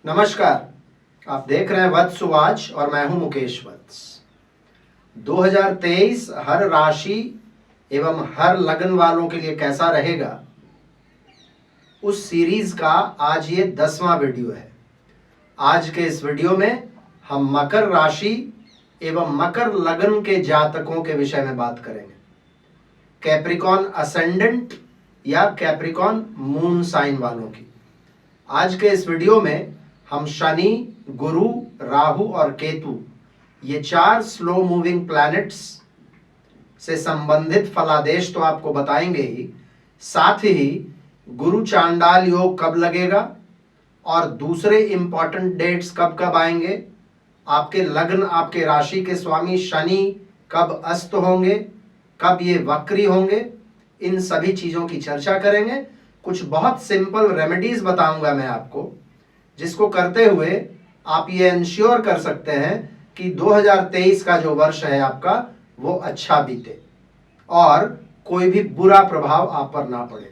नमस्कार, आप देख रहे हैं वत्स वाच और मैं हूं मुकेश वत्स। 2023 हर राशि एवं हर लगन वालों के लिए कैसा रहेगा, उस सीरीज का आज ये 10वां वीडियो है। आज के इस वीडियो में हम मकर राशि एवं मकर लगन के जातकों के विषय में बात करेंगे। कैप्रिकॉन असेंडेंट या कैप्रिकॉन मून साइन वालों की। आज के इस वीडियो में हम शनि, गुरु, राहु और केतु ये 4 स्लो मूविंग प्लैनेट्स से संबंधित फलादेश तो आपको बताएंगे ही, साथ ही गुरु चांडाल योग कब लगेगा और दूसरे इंपॉर्टेंट डेट्स कब कब आएंगे, आपके लग्न आपके राशि के स्वामी शनि कब अस्त होंगे, कब ये वक्री होंगे, इन सभी चीजों की चर्चा करेंगे। कुछ बहुत सिंपल रेमेडीज बताऊंगा मैं आपको, जिसको करते हुए आप ये इंश्योर कर सकते हैं कि 2023 का जो वर्ष है आपका वो अच्छा बीते और कोई भी बुरा प्रभाव आप पर ना पड़े।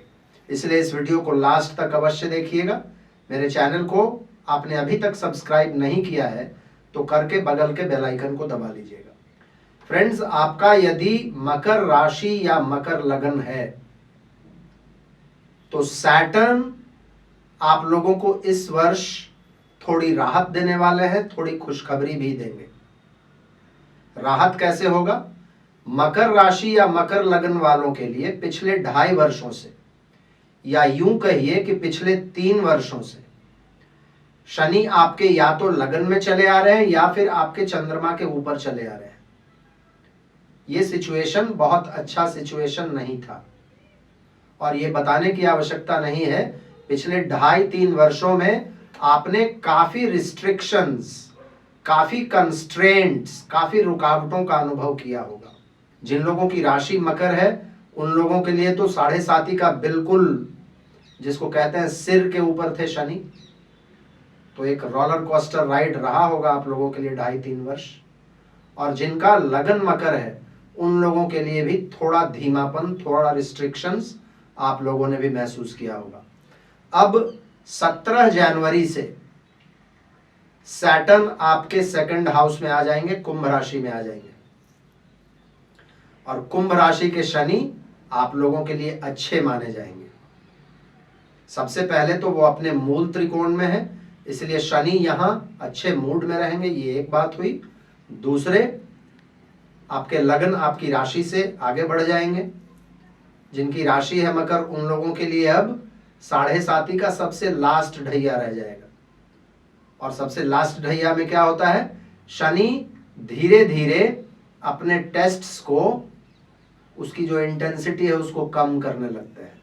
इसलिए इस वीडियो को लास्ट तक अवश्य देखिएगा। मेरे चैनल को आपने अभी तक सब्सक्राइब नहीं किया है तो करके बगल के बेल आइकन को दबा लीजिएगा। फ्रेंड्स, आपका यदि मकर राशि या मकर लगन है तो सैटर्न आप लोगों को इस वर्ष थोड़ी राहत देने वाले हैं, थोड़ी खुशखबरी भी देंगे। राहत कैसे होगा? मकर राशि या मकर लगन वालों के लिए पिछले 2.5 वर्षों से, या यूं कहिए कि पिछले 3 वर्षों से शनि आपके या तो लगन में चले आ रहे हैं या फिर आपके चंद्रमा के ऊपर चले आ रहे हैं। यह सिचुएशन बहुत अच्छा सिचुएशन नहीं था और ये बताने की आवश्यकता नहीं है। पिछले 2.5-3 वर्षों में आपने काफी रिस्ट्रिक्शंस, काफी कंस्ट्रेंट्स, काफी रुकावटों का अनुभव किया होगा। जिन लोगों की राशि मकर है उन लोगों के लिए तो 7.5 का बिल्कुल, जिसको कहते हैं सिर के ऊपर थे शनि, तो एक रोलर कोस्टर राइड रहा होगा आप लोगों के लिए 2.5-3 वर्ष। और जिनका लगन मकर है उन लोगों के लिए भी थोड़ा धीमापन, थोड़ा रिस्ट्रिक्शंस आप लोगों ने भी महसूस किया होगा। अब 17 जनवरी से सैटर्न आपके 2nd हाउस में आ जाएंगे, कुंभ राशि में आ जाएंगे और कुंभ राशि के शनि आप लोगों के लिए अच्छे माने जाएंगे। सबसे पहले तो वो अपने मूल त्रिकोण में है, इसलिए शनि यहां अच्छे मूड में रहेंगे, ये एक बात हुई। दूसरे, आपके लगन आपकी राशि से आगे बढ़ जाएंगे। जिनकी राशि है मकर उन लोगों के लिए अब 7.5 का सबसे लास्ट ढैया रह जाएगा। और सबसे लास्ट ढैया में क्या होता है? शनि धीरे धीरे अपने टेस्ट्स को, उसकी जो इंटेंसिटी है उसको कम करने लगते हैं।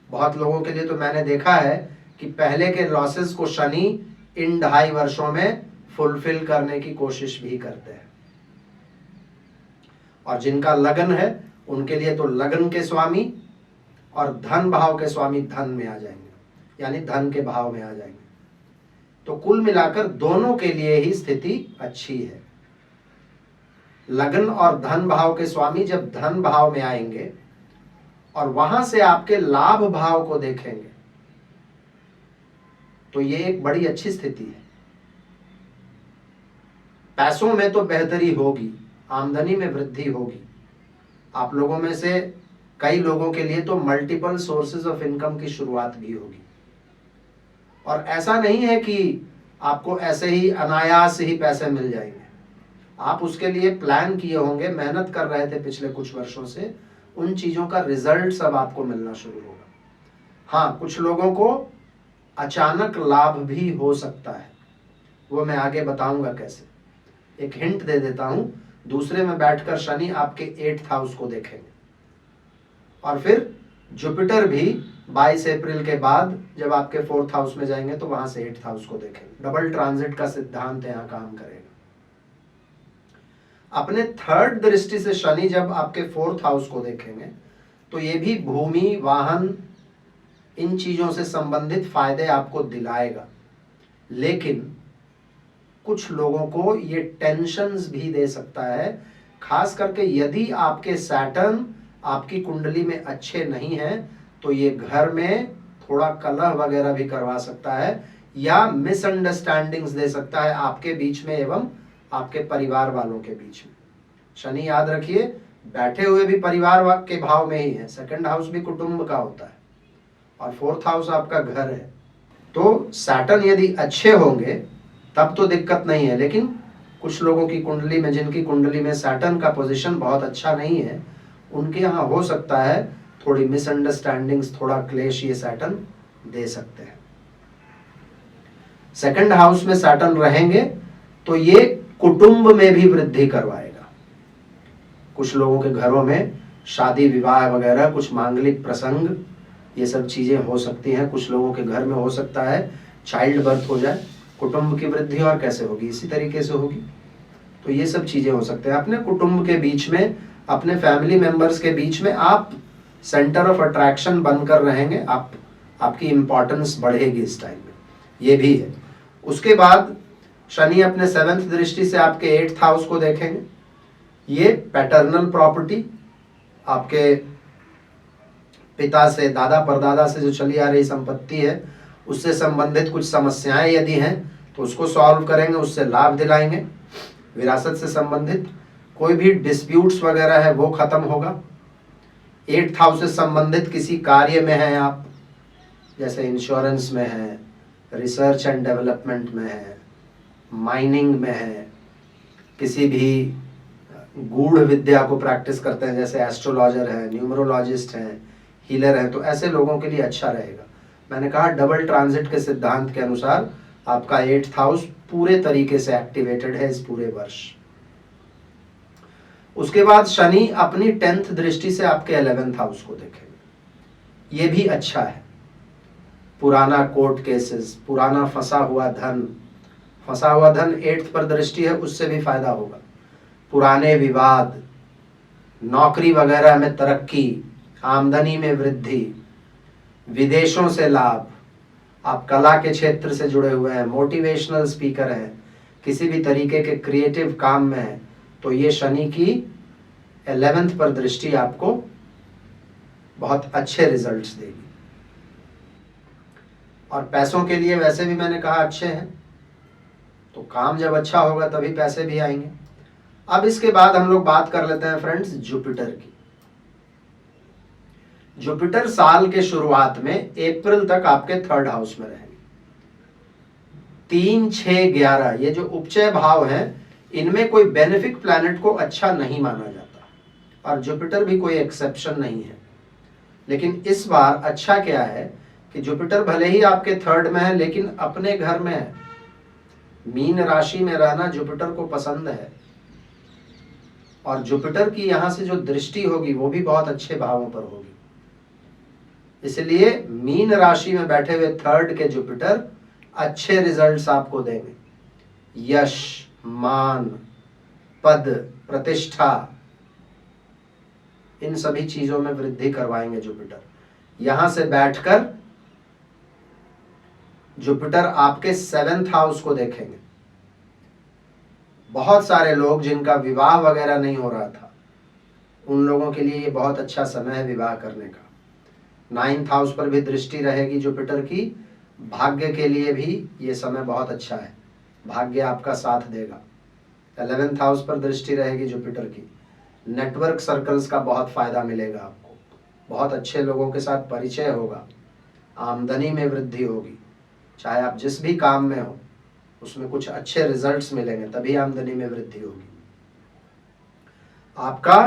बहुत लोगों के लिए तो मैंने देखा है कि पहले के लॉसेस को शनि इन 2.5 वर्षों में फुलफिल करने की कोशिश भी करते हैं। और जिनका लगन है उनके लिए तो लगन के स्वामी और धन भाव के स्वामी धन में आ जाएंगे, यानी धन के भाव में आ जाएंगे। तो कुल मिलाकर दोनों के लिए ही स्थिति अच्छी है। लगन और धन भाव के स्वामी जब धन भाव में आएंगे और वहां से आपके लाभ भाव को देखेंगे तो ये एक बड़ी अच्छी स्थिति है। पैसों में तो बेहतरी होगी, आमदनी में वृद्धि होगी। आप लोगों में से कई लोगों के लिए तो मल्टीपल सोर्सेज ऑफ इनकम की शुरुआत भी होगी। और ऐसा नहीं है कि आपको ऐसे ही अनायास ही पैसे मिल जाएंगे। आप उसके लिए प्लान किए होंगे, मेहनत कर रहे थे पिछले कुछ वर्षों से, उन चीजों का रिजल्ट सब आपको मिलना शुरू होगा। हाँ, कुछ लोगों को अचानक लाभ भी हो सकता है, वो मैं आगे बताऊंगा कैसे। एक हिंट दे देता हूं, दूसरे में बैठकर शनि आपके 8th हाउस को देखेंगे और फिर जुपिटर भी 22 अप्रैल के बाद जब आपके 4th हाउस में जाएंगे तो वहां से 8th हाउस को देखेंगे। डबल ट्रांजिट का सिद्धांत यहां काम करेगा। अपने 3rd दृष्टि से शनि जब आपके 4th हाउस को देखेंगे तो ये भी भूमि, वाहन, इन चीजों से संबंधित फायदे आपको दिलाएगा। लेकिन कुछ लोगों को ये टेंशन्स भी दे सकता है, खास करके यदि आपके सैटर्न आपकी कुंडली में अच्छे नहीं हैं तो ये घर में थोड़ा कलह वगैरह भी करवा सकता है, या मिसअंडरस्टैंडिंग्स दे सकता है आपके बीच में एवं आपके परिवार वालों के बीच में। शनि याद रखिए बैठे हुए भी परिवार के भाव में ही है, सेकंड हाउस भी कुटुंब का होता है और फोर्थ हाउस आपका घर है। तो सैटर्न यदि अच्छे होंगे तब तो दिक्कत नहीं है, लेकिन कुछ लोगों की कुंडली में, जिनकी कुंडली में सैटर्न का पोजीशन बहुत अच्छा नहीं है, उनके यहाँ हो सकता है थोड़ी मिसअंडरस्टैंडिंग्स, थोड़ा क्लेश ये सैटर्न दे सकते हैं। सेकंड हाउस में सैटर्न रहेंगे तो ये कुटुंब में भी वृद्धि करवाएगा। कुछ लोगों के घरों में शादी विवाह वगैरह, कुछ मांगलिक प्रसंग, ये सब चीजें हो सकती हैं। कुछ लोगों के घर में हो सकता है चाइल्ड बर्थ हो जाए। कुटुंब की वृद्धि और कैसे होगी, इसी तरीके से होगी। तो ये सब चीजें हो सकते हैं। अपने कुटुंब के बीच में, अपने फैमिली मेंबर्स के बीच में आप सेंटर ऑफ अट्रैक्शन बनकर रहेंगे। आपकी इंपॉर्टेंस बढ़ेगी इस टाइम में, ये भी है। उसके बाद शनि अपने 7th दृष्टि से आपके 8th हाउस को देखेंगे। ये पैटर्नल प्रॉपर्टी, आपके पिता से, दादा परदादा से जो चली आ रही संपत्ति है, उससे संबंधित कुछ समस्याएं यदि हैं तो उसको सॉल्व करेंगे, उससे लाभ दिलाएंगे। विरासत से संबंधित कोई भी डिस्प्यूट्स वगैरह है वो खत्म होगा। 8th हाउस से संबंधित किसी कार्य में है आप, जैसे इंश्योरेंस में है, रिसर्च एंड डेवलपमेंट में है, माइनिंग में है, किसी भी गूढ़ विद्या को प्रैक्टिस करते हैं, जैसे एस्ट्रोलॉजर है, न्यूमरोलॉजिस्ट हैं, हीलर हैं, तो ऐसे लोगों के लिए अच्छा रहेगा। मैंने कहा डबल ट्रांजिट के सिद्धांत के अनुसार आपका 8th हाउस पूरे तरीके से एक्टिवेटेड है इस पूरे वर्ष। उसके बाद शनि अपनी 10th दृष्टि से आपके 11th हाउस को देखेंगे। ये भी अच्छा है। पुराना कोर्ट केसेस, पुराना फंसा हुआ धन 8th पर दृष्टि है, उससे भी फायदा होगा। पुराने विवाद, नौकरी वगैरह में तरक्की, आमदनी में वृद्धि, विदेशों से लाभ, आप कला के क्षेत्र से जुड़े हुए हैं, मोटिवेशनल स्पीकर हैं, किसी भी तरीके के क्रिएटिव काम में हैं, तो ये शनि की 11th पर दृष्टि आपको बहुत अच्छे रिजल्ट्स देगी। और पैसों के लिए वैसे भी मैंने कहा अच्छे हैं, तो काम जब अच्छा होगा तभी पैसे भी आएंगे। अब इसके बाद हम लोग बात कर लेते हैं फ्रेंड्स जुपिटर की। जुपिटर साल के शुरुआत में अप्रैल तक आपके 3rd हाउस में रहेंगे। 3, 6, 11 ये जो उपचय भाव हैं, इनमें कोई बेनिफिक प्लैनेट को अच्छा नहीं माना जाता और जुपिटर भी कोई एक्सेप्शन नहीं है। लेकिन इस बार अच्छा क्या है कि जुपिटर भले ही आपके 3rd में है, लेकिन अपने घर में है। मीन राशि में रहना जुपिटर को पसंद है और जुपिटर की यहां से जो दृष्टि होगी वो भी बहुत अच्छे भावों पर होगी। इसलिए मीन राशि में बैठे हुए 3rd के जुपिटर अच्छे रिजल्ट्स आपको देंगे। यश, मान, पद, प्रतिष्ठा, इन सभी चीजों में वृद्धि करवाएंगे जुपिटर। यहां से बैठकर जुपिटर आपके 7th हाउस को देखेंगे। बहुत सारे लोग जिनका विवाह वगैरह नहीं हो रहा था, उन लोगों के लिए ये बहुत अच्छा समय है विवाह करने का। 9th हाउस पर भी दृष्टि रहेगी जुपिटर की। भाग्य के लिए भी ये समय बहुत अच्छा है, भाग्य आपका साथ देगा। 11th हाउस पर दृष्टि रहेगी जुपिटर की। नेटवर्क सर्कल्स का बहुत फायदा मिलेगा आपको, बहुत अच्छे लोगों के साथ परिचय होगा, आमदनी में वृद्धि होगी। चाहे आप जिस भी काम में हो उसमें कुछ अच्छे रिजल्ट्स मिलेंगे, तभी आमदनी में वृद्धि होगी। आपका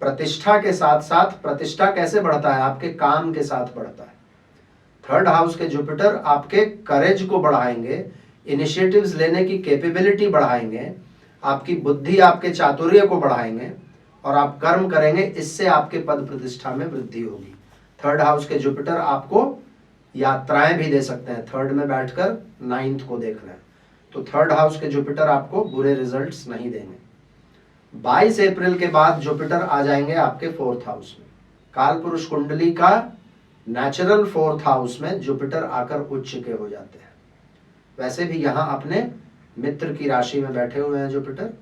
प्रतिष्ठा के साथ साथ, प्रतिष्ठा कैसे बढ़ता है, आपके काम के साथ बढ़ता है। 3rd हाउस के जुपिटर आपके करेज को बढ़ाएंगे, इनिशिएटिव्स लेने की कैपेबिलिटी बढ़ाएंगे, आपकी बुद्धि, आपके चातुर्य को बढ़ाएंगे और आप कर्म करेंगे, इससे आपके पद प्रतिष्ठा में वृद्धि होगी। 3rd हाउस के जुपिटर आपको यात्राएं भी दे सकते हैं। 3rd में बैठकर 9th को देख रहे हैं, तो 3rd हाउस के जुपिटर आपको बुरे रिजल्ट्स नहीं देंगे। 22 अप्रैल के बाद जुपिटर आ जाएंगे आपके 4th हाउस में। काल पुरुष कुंडली का नेचुरल 4th हाउस में जुपिटर आकर उच्च के हो जाते हैं। वैसे भी यहाँ अपने मित्र की राशि में बैठे हुए हैं जुपिटर।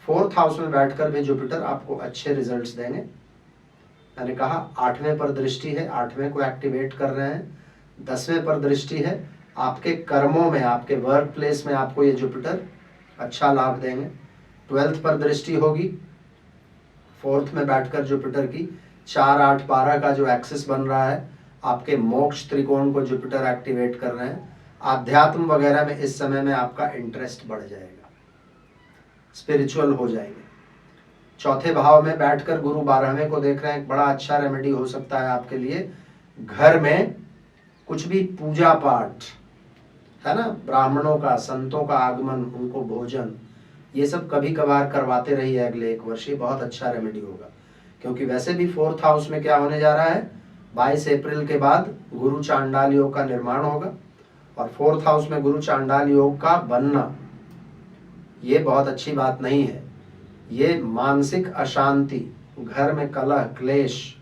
4th हाउस में बैठकर भी जुपिटर आपको अच्छे रिजल्ट्स देंगे। मैंने कहा 8वें पर दृष्टि है, 8वें को एक्टिवेट कर रहे हैं। 10वें पर दृष्टि है, आपके कर्मों में, आपके वर्क प्लेस में आपको ये जुपिटर अच्छा लाभ देंगे। 12th पर दृष्टि होगी 4th में बैठकर जुपिटर की। 4, 8, 12 का जो एक्सिस बन रहा है, आपके मोक्ष त्रिकोण को जुपिटर एक्टिवेट कर रहे हैं। आध्यात्म वगैरह में इस समय में आपका इंटरेस्ट बढ़ जाएगा, स्पिरिचुअल हो जाएंगे। चौथे भाव में बैठकर गुरु 12वें को देख रहे हैं, एक बड़ा अच्छा रेमेडी हो सकता है आपके लिए। घर में कुछ भी पूजा पाठ है ना, ब्राह्मणों का, संतों का आगमन, उनको भोजन, ये सब कभी कभार करवाते रहिए अगले 1 वर्ष। ये बहुत अच्छा रेमेडी होगा, क्योंकि वैसे भी 4th हाउस में क्या होने जा रहा है, 22 अप्रैल के बाद गुरु चांडाल योग का निर्माण होगा, और 4th हाउस में गुरु चांडाल योग का बनना ये बहुत अच्छी बात नहीं है। ये मानसिक अशांति, घर में कलह क्लेश,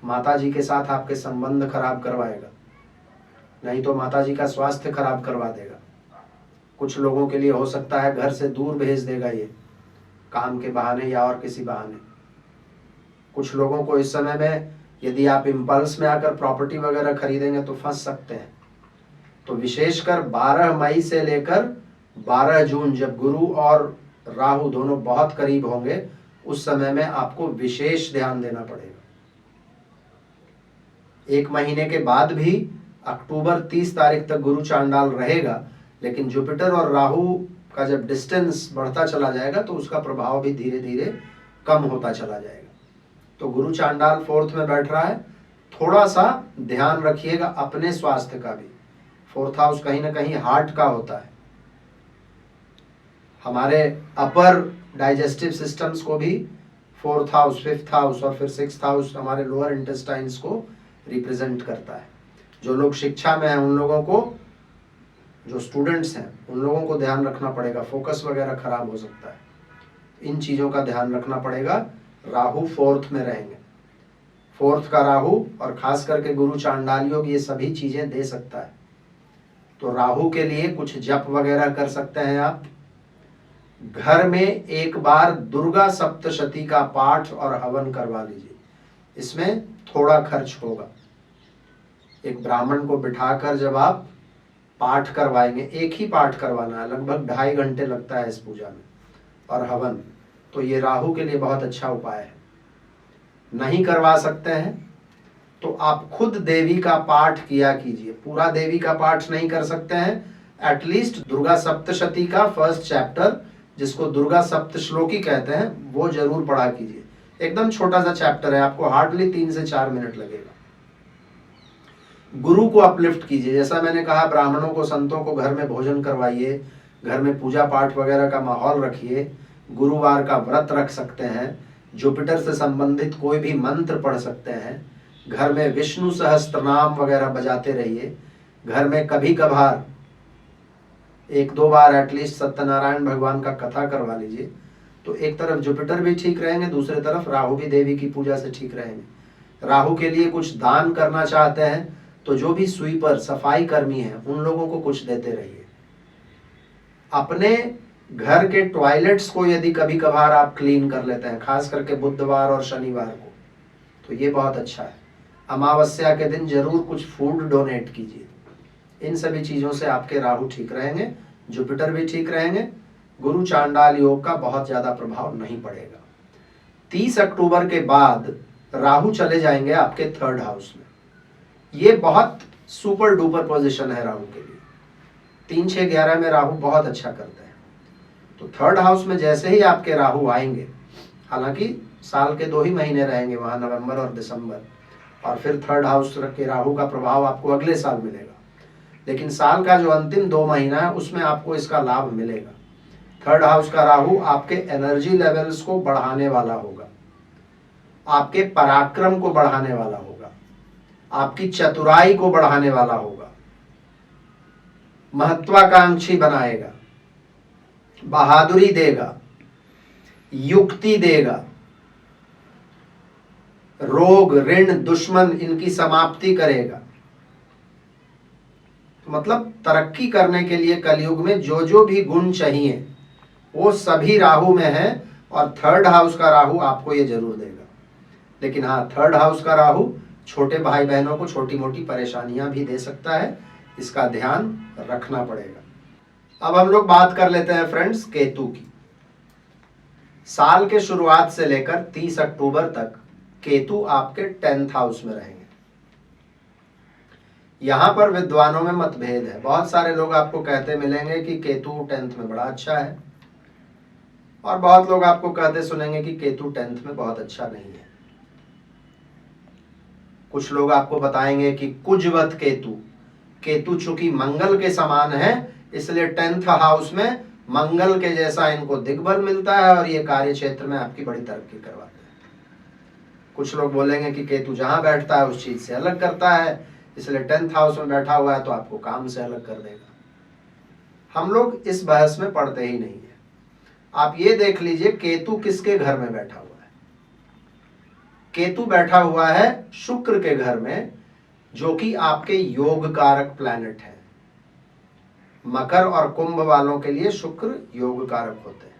माताजी के साथ आपके संबंध खराब करवाएगा, नहीं तो माताजी का स्वास्थ्य खराब करवा देगा। कुछ लोगों के लिए हो सकता है घर से दूर भेज देगा ये, काम के बहाने या और किसी बहाने। कुछ लोगों को इस समय में यदि आप इम्पल्स में आकर प्रॉपर्टी वगैरह खरीदेंगे तो फंस सकते हैं। तो विशेषकर 12 मई से लेकर 12 जून, जब गुरु और राहु दोनों बहुत करीब होंगे, उस समय में आपको विशेष ध्यान देना पड़ेगा। 1 महीने के बाद भी अक्टूबर 30 तारीख तक गुरु चांडाल रहेगा, लेकिन जुपिटर और राहु का जब डिस्टेंस बढ़ता चला जाएगा तो उसका प्रभाव भी धीरे धीरे कम होता चला जाएगा। तो गुरु चांडाल 4th में बैठ रहा है, थोड़ा सा ध्यान रखिएगा अपने स्वास्थ्य का भी। 4th हाउस कहीं ना कहीं हार्ट का होता है। हमारे अपर डाइजेस्टिव सिस्टम्स को भी 4th हाउस, 5th हाउस और फिर 6th हाउस हमारे लोअर इंटेस्टाइन्स को रिप्रेजेंट करता है। जो लोग शिक्षा में हैं उन लोगों को, जो स्टूडेंट्स हैं उन लोगों को ध्यान रखना पड़ेगा, फोकस वगैरह खराब हो सकता है, इन चीज़ों का ध्यान रखना पड़ेगा। राहु 4th में रहेंगे, 4th का राहु और खास करके गुरु चांडाल योग ये सभी चीज़ें दे सकता है। तो राहु के लिए कुछ जप वगैरह कर सकते हैं आप। घर में एक बार दुर्गा सप्तशती का पाठ और हवन करवा लीजिए, इसमें थोड़ा खर्च होगा। एक ब्राह्मण को बिठाकर जब आप पाठ करवाएंगे, एक ही पाठ करवाना है, लगभग 2.5 घंटे लगता है इस पूजा में, और हवन, तो ये राहु के लिए बहुत अच्छा उपाय है। नहीं करवा सकते हैं तो आप खुद देवी का पाठ किया कीजिए। पूरा देवी का पाठ नहीं कर सकते हैं, एटलीस्ट दुर्गा सप्तशती का 1st चैप्टर, जिसको दुर्गा सप्तश्लोकी कहते हैं, वो जरूर पढ़ा कीजिए। एकदम छोटा सा चैप्टर है, आपको हार्डली 3 से 4 मिनट लगेगा। गुरु को अपलिफ्ट कीजिए, जैसा मैंने कहा, ब्राह्मणों को, संतों को घर में भोजन करवाइए, घर में पूजा पाठ वगैरह का माहौल रखिए। गुरुवार का व्रत रख सकते हैं, जुपिटर से संबंधित कोई भी मंत्र पढ़ सकते हैं, घर में विष्णु सहस्त्रनाम वगैरह बजाते रहिए। घर में कभी कभार 1-2 बार एटलीस्ट सत्यनारायण भगवान का कथा करवा लीजिए। तो एक तरफ जुपिटर भी ठीक रहेंगे, दूसरी तरफ राहु भी देवी की पूजा से ठीक रहेंगे। राहु के लिए कुछ दान करना चाहते हैं तो जो भी स्वीपर, सफाई कर्मी हैं, उन लोगों को कुछ देते रहिए। अपने घर के टॉयलेट्स को यदि कभी कभार आप क्लीन कर लेते हैं, खास करके बुधवार और शनिवार को, तो ये बहुत अच्छा है। अमावस्या के दिन जरूर कुछ फूड डोनेट कीजिए। इन सभी चीज़ों से आपके राहु ठीक रहेंगे, जुपिटर भी ठीक रहेंगे, गुरु चांडाल योग का बहुत ज़्यादा प्रभाव नहीं पड़ेगा। 30 अक्टूबर के बाद राहु चले जाएंगे आपके 3rd हाउस में। ये बहुत सुपर डुपर पोजीशन है राहु के लिए। 3, 6, 11 में राहु बहुत अच्छा करते हैं। तो 3rd हाउस में जैसे ही आपके राहु आएंगे, हालांकि साल के 2 ही महीने रहेंगे वहाँ, नवंबर और दिसंबर, और फिर 3rd हाउस के राहु का प्रभाव आपको अगले साल मिलेगा। लेकिन साल का जो अंतिम 2 महीना है उसमें आपको इसका लाभ मिलेगा। 3rd हाउस का राहु आपके एनर्जी लेवल्स को बढ़ाने वाला होगा, आपके पराक्रम को बढ़ाने वाला होगा, आपकी चतुराई को बढ़ाने वाला होगा, महत्वाकांक्षी बनाएगा, बहादुरी देगा, युक्ति देगा, रोग, ऋण, दुश्मन, इनकी समाप्ति करेगा। तो मतलब तरक्की करने के लिए कलयुग में जो जो भी गुण चाहिए वो सभी राहु में है, और 3rd हाउस का राहु आपको ये जरूर देगा। लेकिन हाँ, 3rd हाउस का राहु छोटे भाई बहनों को छोटी मोटी परेशानियां भी दे सकता है, इसका ध्यान रखना पड़ेगा। अब हम लोग बात कर लेते हैं फ्रेंड्स केतु की। साल के शुरुआत से लेकर 30 अक्टूबर तक केतु आपके 10th हाउस में रहेंगे। यहां पर विद्वानों में मतभेद है। बहुत सारे लोग आपको कहते मिलेंगे कि केतु 10th में बड़ा अच्छा है, और बहुत लोग आपको कहते सुनेंगे कि केतु 10th में बहुत अच्छा नहीं है। कुछ लोग आपको बताएंगे कि कुजवत केतु, केतु चूंकि मंगल के समान है इसलिए 10th हाउस में मंगल के जैसा इनको दिग्बल मिलता है और ये कार्य क्षेत्र में आपकी बड़ी तरक्की करवाते हैं। कुछ लोग बोलेंगे कि केतु जहां बैठता है उस चीज से अलग करता है, इसलिए 10th हाउस में बैठा हुआ है तो आपको काम से अलग कर देगा। हम लोग इस बहस में पढ़ते ही नहीं है। आप ये देख लीजिए केतु किसके घर में बैठा हुआ है। केतु बैठा हुआ है शुक्र के घर में, जो कि आपके योग कारक प्लैनेट है। मकर और कुंभ वालों के लिए शुक्र योग कारक होते हैं।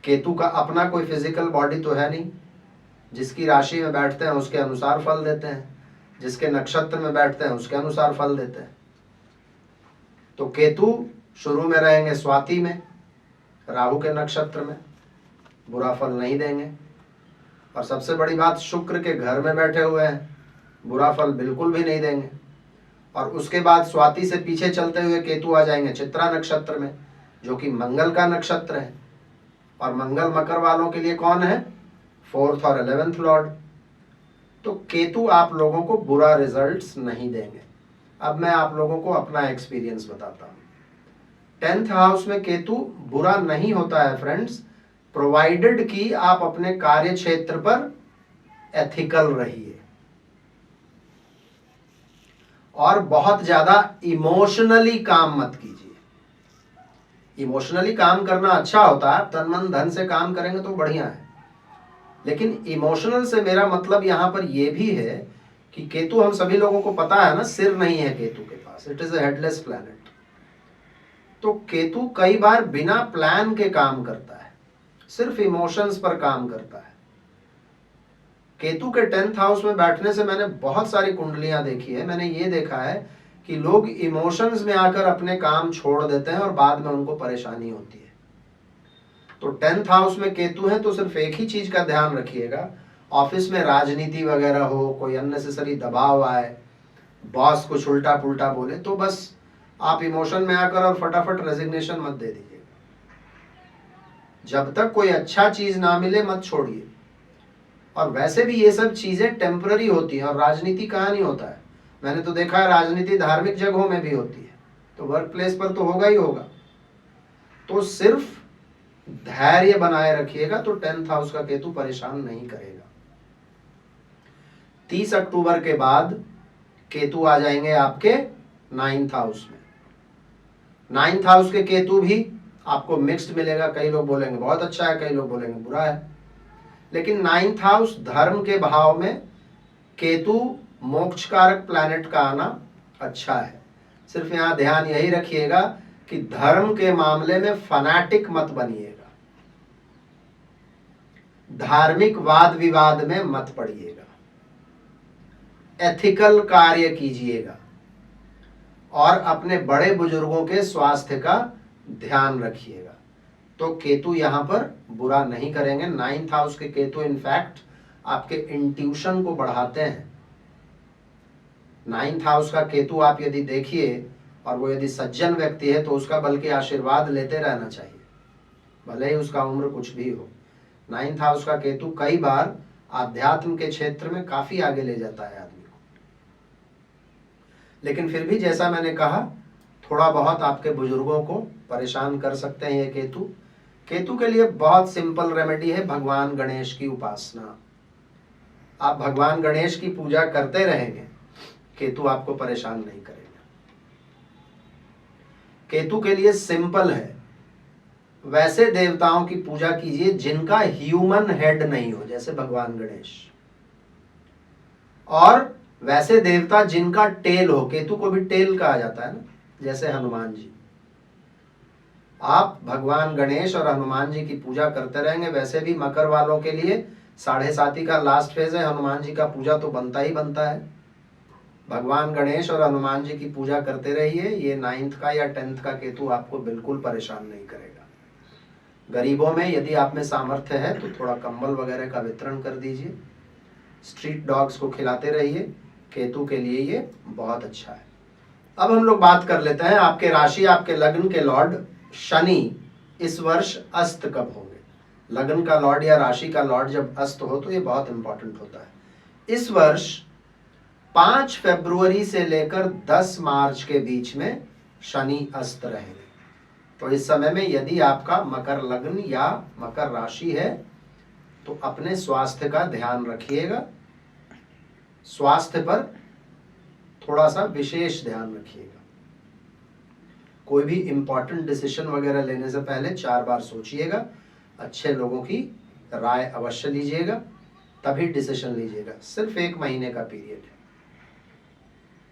केतु का अपना कोई फिजिकल बॉडी तो है नहीं। जिसकी राशि में बैठते हैं उसके अनुसार फल देते हैं, जिसके नक्षत्र में बैठते हैं उसके अनुसार फल देते हैं। तो केतु शुरू में रहेंगे स्वाति में, राहु के नक्षत्र में, बुरा फल नहीं देंगे। और सबसे बड़ी बात, शुक्र के घर में बैठे हुए हैं, बुरा फल बिल्कुल भी नहीं देंगे। और उसके बाद स्वाति से पीछे चलते हुए केतु आ जाएंगे चित्रा नक्षत्र में, जो कि मंगल का नक्षत्र है। और मंगल मकर वालों के लिए कौन है? 4th और 11th लॉर्ड। तो केतु आप लोगों को बुरा रिजल्ट्स नहीं देंगे। अब मैं आप लोगों को अपना एक्सपीरियंस बताता हूं। 10th हाउस में केतु बुरा नहीं होता है फ्रेंड्स, प्रोवाइडेड कि आप अपने कार्य क्षेत्र पर एथिकल रहिए और बहुत ज्यादा इमोशनली काम मत कीजिए। इमोशनली काम करना अच्छा होता है, तन मन धन से काम करेंगे तो बढ़िया है, लेकिन इमोशनल से मेरा मतलब यहां पर यह भी है कि केतु, हम सभी लोगों को पता है ना, सिर नहीं है केतु के पास, it is a headless planet. तो केतु कई बार बिना प्लान के काम करता है, सिर्फ इमोशंस पर काम करता है। केतु के 10th हाउस में बैठने से मैंने बहुत सारी कुंडलियां देखी है। मैंने ये देखा है कि लोग इमोशंस में आकर अपने काम छोड़ देते हैं और बाद में उनको परेशानी होती है। तो 10th हाउस में केतु है तो सिर्फ एक ही चीज का ध्यान रखिएगा, ऑफिस में राजनीति वगैरह हो, कोई अननेसेसरी दबाव आए, बॉस कुछ उल्टा पुल्टा बोले, तो बस आप इमोशन में आकर और फटाफट रेजिग्नेशन मत दे दीजिए। जब तक कोई अच्छा चीज ना मिले मत छोड़िए। और वैसे भी ये सब चीजें टेम्पररी होती हैं, और राजनीति कहाँ नहीं होता है। मैंने तो देखा है राजनीति धार्मिक जगहों में भी होती है, तो वर्क प्लेस पर तो होगा ही होगा। तो सिर्फ धैर्य बनाए रखिएगा तो 10th हाउस का केतु परेशान नहीं करेगा। 30 अक्टूबर के बाद केतु आ जाएंगे आपके 9th हाउस में। 9th हाउस के केतु भी आपको मिक्स्ड मिलेगा। कई लोग बोलेंगे बहुत अच्छा है, कई लोग बोलेंगे बुरा है। लेकिन 9th हाउस धर्म के भाव में केतु मोक्षकारक प्लैनेट का आना अच्छा है। सिर्फ यहां ध्यान यही रखिएगा कि धर्म के मामले में फनाटिक मत बनिएगा, धार्मिक वाद विवाद में मत पड़िएगा, एथिकल कार्य कीजिएगा और अपने बड़े बुजुर्गों के स्वास्थ्य का ध्यान रखिएगा। तो केतु यहां पर बुरा नहीं करेंगे। 9th हाउस के केतु इनफैक्ट आपके इंट्यूशन को बढ़ाते हैं। 9th हाउस का केतु आप यदि देखिए और वो यदि सज्जन व्यक्ति है तो उसका बल्कि आशीर्वाद लेते रहना चाहिए, भले ही उसका उम्र कुछ भी हो। 9th हाउस का केतु कई बार आध्यात्म के क्षेत्र में काफी आगे ले जाता है आदमी को। लेकिन फिर भी जैसा मैंने कहा, थोड़ा बहुत आपके बुजुर्गों को परेशान कर सकते हैं ये केतु। केतु के लिए बहुत सिंपल रेमेडी है, भगवान गणेश की उपासना। आप भगवान गणेश की पूजा करते रहेंगे, केतु आपको परेशान नहीं करेगा। केतु के लिए सिंपल है, वैसे देवताओं की पूजा कीजिए जिनका ह्यूमन हेड नहीं हो, जैसे भगवान गणेश, और वैसे देवता जिनका टेल हो। केतु को भी टेल कहा जाता है ना, जैसे हनुमान जी। आप भगवान गणेश और हनुमान जी की पूजा करते रहेंगे। वैसे भी मकर वालों के लिए 7.5 का लास्ट फेज है, हनुमान जी का पूजा तो बनता ही बनता है। भगवान गणेश और हनुमान जी की पूजा करते रहिए। ये 9th का या 10th का केतु आपको बिल्कुल परेशान नहीं करेगा। गरीबों में यदि आप में सामर्थ्य है तो थोड़ा कंबल वगैरह का वितरण कर दीजिए। स्ट्रीट डॉग्स को खिलाते रहिए। केतु के लिए ये बहुत अच्छा है। अब हम लोग बात कर लेते हैं आपके राशि, आपके लग्न के लॉर्ड शनि इस वर्ष अस्त कब होंगे। लग्न का लॉर्ड या राशि का लॉर्ड जब अस्त हो तो ये बहुत इंपॉर्टेंट होता है। इस वर्ष 5 फरवरी से लेकर 10 मार्च के बीच में शनि अस्त रहेंगे। तो इस समय में यदि आपका मकर लग्न या मकर राशि है तो अपने स्वास्थ्य का ध्यान रखिएगा। स्वास्थ्य पर थोड़ा सा विशेष ध्यान रखिएगा। कोई भी इंपॉर्टेंट डिसीजन वगैरह लेने से पहले 4 बार सोचिएगा। अच्छे लोगों की राय अवश्य लीजिएगा, तभी डिसीजन लीजिएगा। सिर्फ 1 महीने का पीरियड है।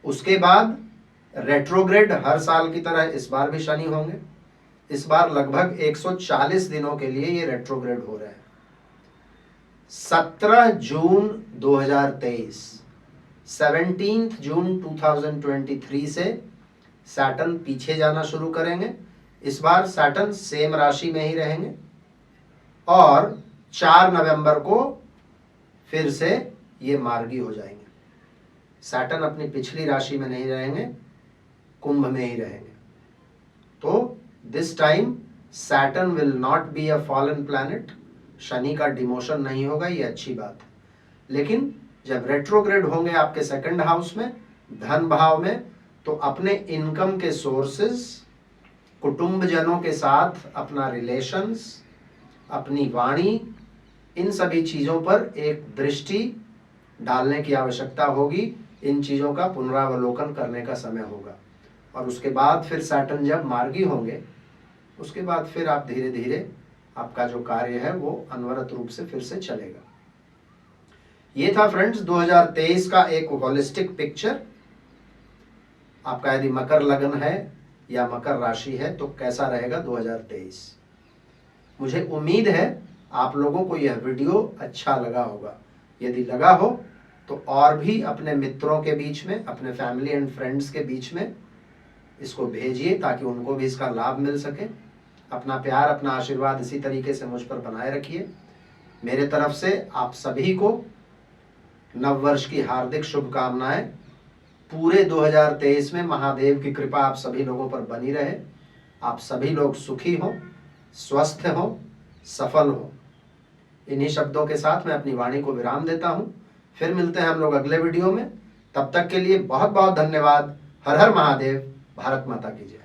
उसके बाद रेट्रोग्रेड हर साल की तरह इस बार भी शनि होंगे। इस बार लगभग 140 दिनों के लिए ये रेट्रोग्रेड हो रहे हैं। 17 जून 2023, 17 जून 2023 से सैटर्न पीछे जाना शुरू करेंगे। इस बार सैटर्न सेम राशि में ही रहेंगे और 4 नवंबर को फिर से ये मार्गी हो जाएंगे। सैटर्न अपनी पिछली राशि में नहीं रहेंगे, कुंभ में ही रहेंगे। तो this time Saturn will not be a fallen planet. Shani का डिमोशन नहीं होगा, ये अच्छी बात है। लेकिन जब रेट्रोग्रेड होंगे आपके 2nd हाउस में, धन भाव में, तो अपने इनकम के सोर्सेस, कुटुंबजनों के साथ अपना रिलेशंस, अपनी वाणी, इन सभी चीज़ों पर एक दृष्टि डालने की आवश्यकता होगी। इन चीज़ों का पुनरावलोकन करने का समय होगा। और उसके बाद फिर सैटर्न जब मार्गी होंगे, उसके बाद फिर आप धीरे धीरे आपका जो कार्य है वो अनवरत रूप से फिर से चलेगा। ये था फ्रेंड्स 2023 का एक होलिस्टिक पिक्चर। आपका यदि मकर लग्न है या मकर राशि है तो कैसा रहेगा 2023। मुझे उम्मीद है आप लोगों को यह वीडियो अच्छा लगा होगा। यदि लगा हो तो और भी अपने मित्रों के बीच में, अपने फैमिली एंड फ्रेंड्स के बीच में इसको भेजिए ताकि उनको भी इसका लाभ मिल सके। अपना प्यार, अपना आशीर्वाद इसी तरीके से मुझ पर बनाए रखिए। मेरे तरफ से आप सभी को नव वर्ष की हार्दिक शुभकामनाएं। पूरे 2023 में महादेव की कृपा आप सभी लोगों पर बनी रहे। आप सभी लोग सुखी हों, स्वस्थ हों, सफल हों। इन्हीं शब्दों के साथ मैं अपनी वाणी को विराम देता हूं। फिर मिलते हैं हम लोग अगले वीडियो में। तब तक के लिए बहुत बहुत धन्यवाद। हर हर महादेव। भारत माता की जय।